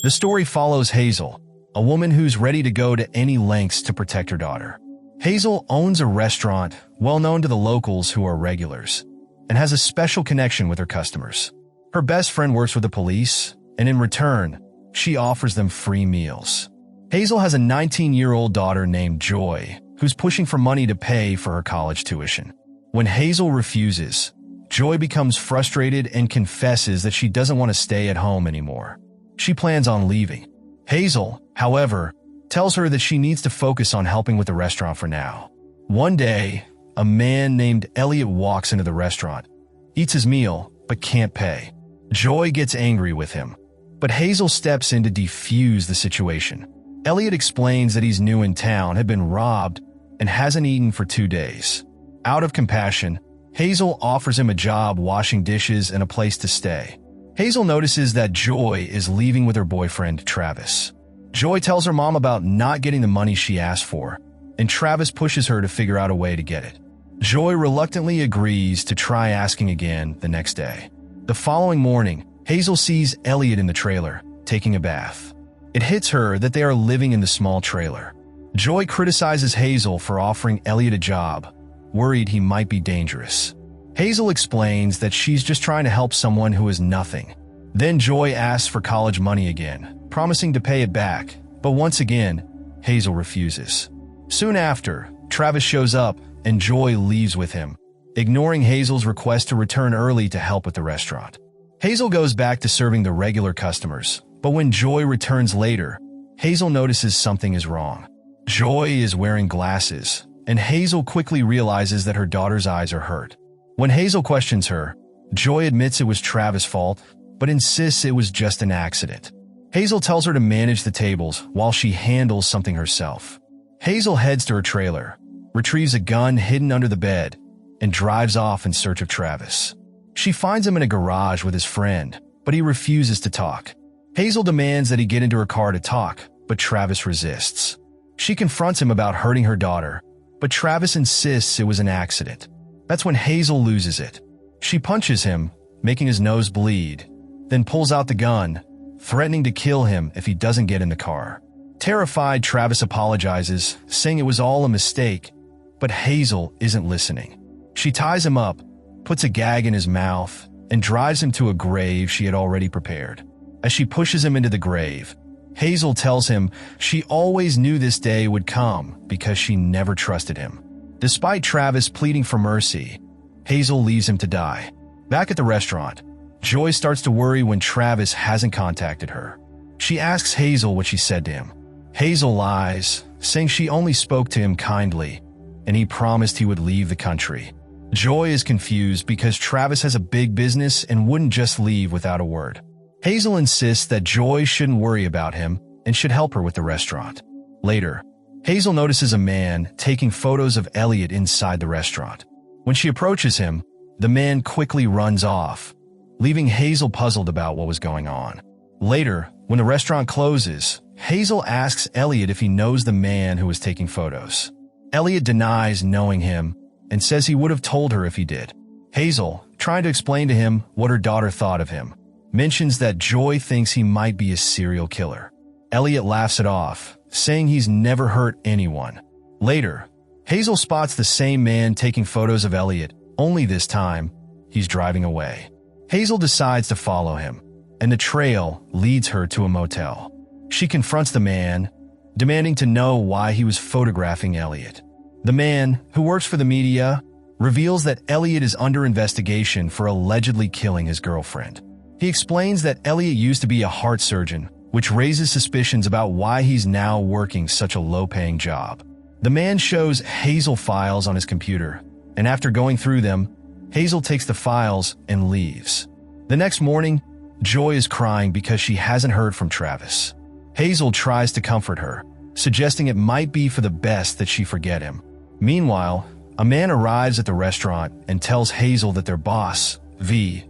The story follows Hazel, a woman who's ready to go to any lengths to protect her daughter. Hazel owns a restaurant well known to the locals who are regulars and has a special connection with her customers. Her best friend works with the police, and in return, she offers them free meals. Hazel has a 19-year-old daughter named Joy, who's pushing for money to pay for her college tuition. When Hazel refuses, Joy becomes frustrated and confesses that she doesn't want to stay at home anymore. She plans on leaving. Hazel, however, tells her that she needs to focus on helping with the restaurant for now. One day, a man named Elliot walks into the restaurant, eats his meal, but can't pay. Joy gets angry with him, but Hazel steps in to defuse the situation. Elliot explains that he's new in town, had been robbed, and hasn't eaten for 2 days. Out of compassion, Hazel offers him a job washing dishes and a place to stay. Hazel notices that Joy is leaving with her boyfriend, Travis. Joy tells her mom about not getting the money she asked for, and Travis pushes her to figure out a way to get it. Joy reluctantly agrees to try asking again the next day. The following morning, Hazel sees Elliot in the trailer, taking a bath. It hits her that they are living in the small trailer. Joy criticizes Hazel for offering Elliot a job, worried he might be dangerous. Hazel explains that she's just trying to help someone who is nothing. Then Joy asks for college money again, promising to pay it back, but once again, Hazel refuses. Soon after, Travis shows up and Joy leaves with him, ignoring Hazel's request to return early to help with the restaurant. Hazel goes back to serving the regular customers, but when Joy returns later, Hazel notices something is wrong. Joy is wearing glasses, and Hazel quickly realizes that her daughter's eyes are hurt. When Hazel questions her, Joy admits it was Travis' fault, but insists it was just an accident. Hazel tells her to manage the tables while she handles something herself. Hazel heads to her trailer, retrieves a gun hidden under the bed, and drives off in search of Travis. She finds him in a garage with his friend, but he refuses to talk. Hazel demands that he get into her car to talk, but Travis resists. She confronts him about hurting her daughter, but Travis insists it was an accident. That's when Hazel loses it. She punches him, making his nose bleed, then pulls out the gun, threatening to kill him if he doesn't get in the car. Terrified, Travis apologizes, saying it was all a mistake, but Hazel isn't listening. She ties him up, puts a gag in his mouth, and drives him to a grave she had already prepared. As she pushes him into the grave, Hazel tells him she always knew this day would come because she never trusted him. Despite Travis pleading for mercy, Hazel leaves him to die. Back at the restaurant, Joy starts to worry when Travis hasn't contacted her. She asks Hazel what she said to him. Hazel lies, saying she only spoke to him kindly, and he promised he would leave the country. Joy is confused because Travis has a big business and wouldn't just leave without a word. Hazel insists that Joy shouldn't worry about him and should help her with the restaurant. Later, Hazel notices a man taking photos of Elliot inside the restaurant. When she approaches him, the man quickly runs off, leaving Hazel puzzled about what was going on. Later, when the restaurant closes, Hazel asks Elliot if he knows the man who was taking photos. Elliot denies knowing him and says he would have told her if he did. Hazel, trying to explain to him what her daughter thought of him, mentions that Joy thinks he might be a serial killer. Elliot laughs it off, saying he's never hurt anyone. Later, Hazel spots the same man taking photos of Elliot, only this time, he's driving away. Hazel decides to follow him, and the trail leads her to a motel. She confronts the man, demanding to know why he was photographing Elliot. The man, who works for the media, reveals that Elliot is under investigation for allegedly killing his girlfriend. He explains that Elliot used to be a heart surgeon, which raises suspicions about why he's now working such a low-paying job. The man shows Hazel files on his computer, and after going through them, Hazel takes the files and leaves. The next morning, Joy is crying because she hasn't heard from Travis. Hazel tries to comfort her, suggesting it might be for the best that she forget him. Meanwhile, a man arrives at the restaurant and tells Hazel that their boss, V,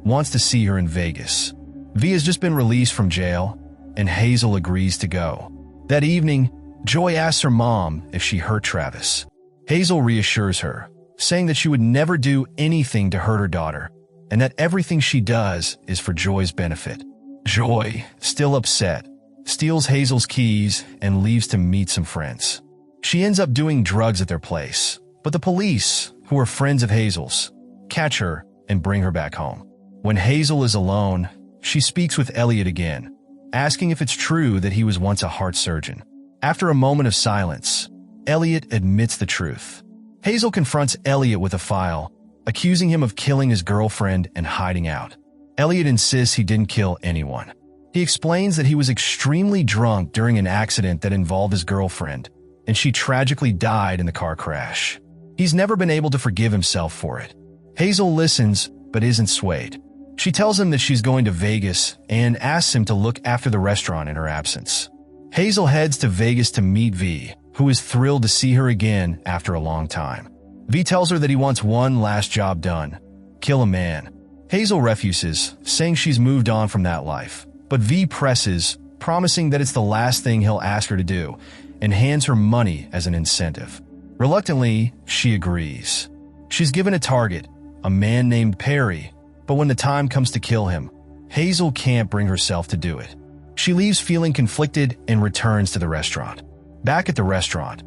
wants to see her in Vegas. V has just been released from jail, and Hazel agrees to go. That evening, Joy asks her mom if she hurt Travis. Hazel reassures her, saying that she would never do anything to hurt her daughter, and that everything she does is for Joy's benefit. Joy, still upset, steals Hazel's keys and leaves to meet some friends. She ends up doing drugs at their place, but the police, who are friends of Hazel's, catch her and bring her back home. When Hazel is alone, she speaks with Elliot again, asking if it's true that he was once a heart surgeon. After a moment of silence, Elliot admits the truth. Hazel confronts Elliot with a file, accusing him of killing his girlfriend and hiding out. Elliot insists he didn't kill anyone. He explains that he was extremely drunk during an accident that involved his girlfriend, and she tragically died in the car crash. He's never been able to forgive himself for it. Hazel listens, but isn't swayed. She tells him that she's going to Vegas and asks him to look after the restaurant in her absence. Hazel heads to Vegas to meet V, who is thrilled to see her again after a long time. V tells her that he wants one last job done: kill a man. Hazel refuses, saying she's moved on from that life, but V presses, promising that it's the last thing he'll ask her to do, and hands her money as an incentive. Reluctantly, she agrees. She's given a target, a man named Perry, but when the time comes to kill him, Hazel can't bring herself to do it. She leaves feeling conflicted and returns to the restaurant. Back at the restaurant,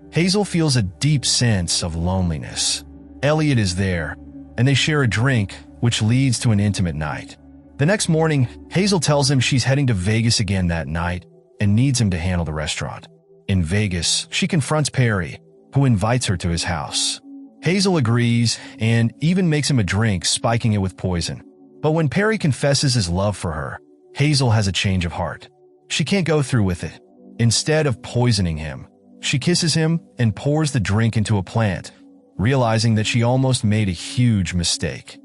Hazel feels a deep sense of loneliness. Elliot is there, and they share a drink, which leads to an intimate night. The next morning, Hazel tells him she's heading to Vegas again that night and needs him to handle the restaurant. In Vegas, she confronts Perry, who invites her to his house. Hazel agrees and even makes him a drink, spiking it with poison. But when Perry confesses his love for her, Hazel has a change of heart. She can't go through with it. Instead of poisoning him, she kisses him and pours the drink into a plant, realizing that she almost made a huge mistake.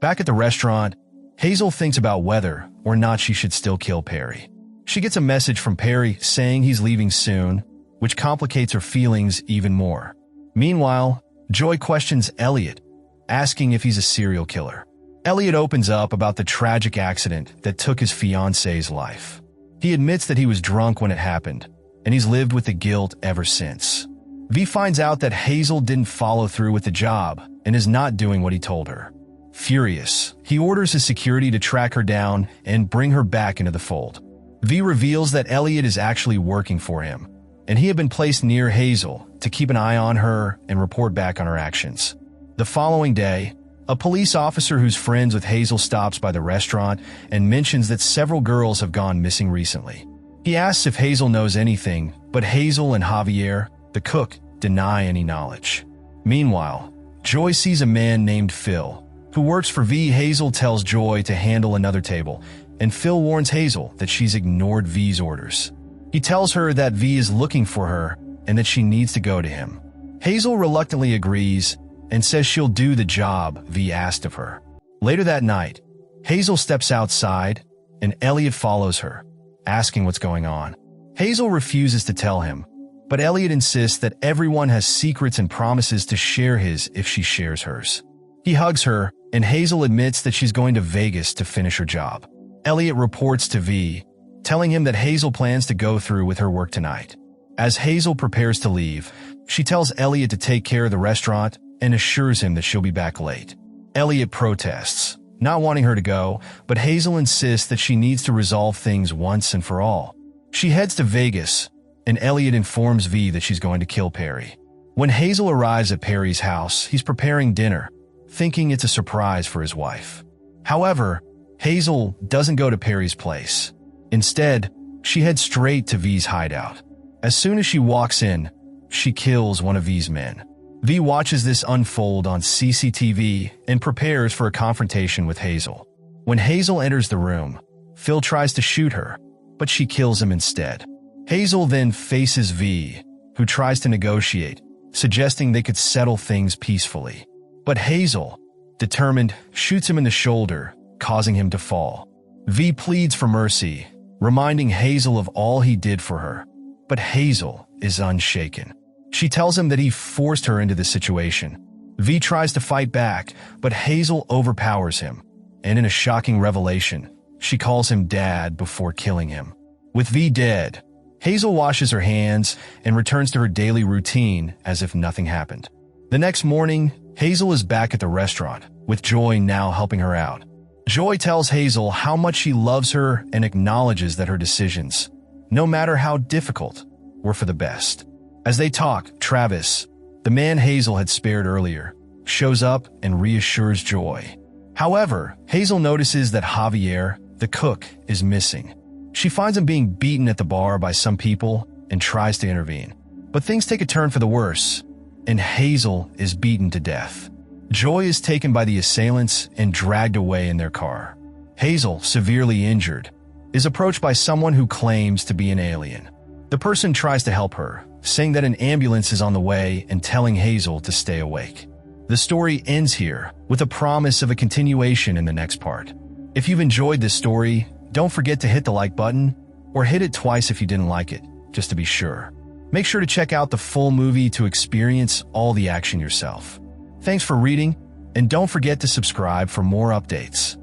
Back at the restaurant, Hazel thinks about whether or not she should still kill Perry. She gets a message from Perry saying he's leaving soon, which complicates her feelings even more. Meanwhile, Joy questions Elliot, asking if he's a serial killer. Elliot opens up about the tragic accident that took his fiancée's life. He admits that he was drunk when it happened, and he's lived with the guilt ever since. V finds out that Hazel didn't follow through with the job and is not doing what he told her. Furious, he orders his security to track her down and bring her back into the fold. V reveals that Elliot is actually working for him, and he had been placed near Hazel to keep an eye on her and report back on her actions. The following day, a police officer who's friends with Hazel stops by the restaurant and mentions that several girls have gone missing recently. He asks if Hazel knows anything, but Hazel and Javier, the cook, deny any knowledge. Meanwhile, Joy sees a man named Phil, who works for V. Hazel tells Joy to handle another table, and Phil warns Hazel that she's ignored V's orders. He tells her that V is looking for her and that she needs to go to him. Hazel reluctantly agrees and says she'll do the job V asked of her. Later that night, Hazel steps outside and Elliot follows her, asking what's going on. Hazel refuses to tell him, but Elliot insists that everyone has secrets and promises to share his if she shares hers. He hugs her, and Hazel admits that she's going to Vegas to finish her job. Elliot reports to V, telling him that Hazel plans to go through with her work tonight. As Hazel prepares to leave, she tells Elliot to take care of the restaurant and assures him that she'll be back late. Elliot protests, not wanting her to go, but Hazel insists that she needs to resolve things once and for all. She heads to Vegas, and Elliot informs V that she's going to kill Perry. When Hazel arrives at Perry's house, he's preparing dinner, thinking it's a surprise for his wife. However, Hazel doesn't go to Perry's place. Instead, she heads straight to V's hideout. As soon as she walks in, she kills one of V's men. V watches this unfold on CCTV and prepares for a confrontation with Hazel. When Hazel enters the room, Phil tries to shoot her, but she kills him instead. Hazel then faces V, who tries to negotiate, suggesting they could settle things peacefully. But Hazel, determined, shoots him in the shoulder, causing him to fall. V pleads for mercy, reminding Hazel of all he did for her. But Hazel is unshaken. She tells him that he forced her into this situation. V tries to fight back, but Hazel overpowers him, and in a shocking revelation, she calls him Dad before killing him. With V dead, Hazel washes her hands and returns to her daily routine as if nothing happened. The next morning, Hazel is back at the restaurant, with Joy now helping her out. Joy tells Hazel how much she loves her and acknowledges that her decisions, no matter how difficult, were for the best. As they talk, Travis, the man Hazel had spared earlier, shows up and reassures Joy. However, Hazel notices that Javier, the cook, is missing. She finds him being beaten at the bar by some people and tries to intervene. But things take a turn for the worse, and Hazel is beaten to death. Joy is taken by the assailants and dragged away in their car. Hazel, severely injured, is approached by someone who claims to be an alien. The person tries to help her, saying that an ambulance is on the way and telling Hazel to stay awake. The story ends here, with a promise of a continuation in the next part. If you've enjoyed this story, don't forget to hit the like button, or hit it twice if you didn't like it, just to be sure. Make sure to check out the full movie to experience all the action yourself. Thanks for reading, and don't forget to subscribe for more updates.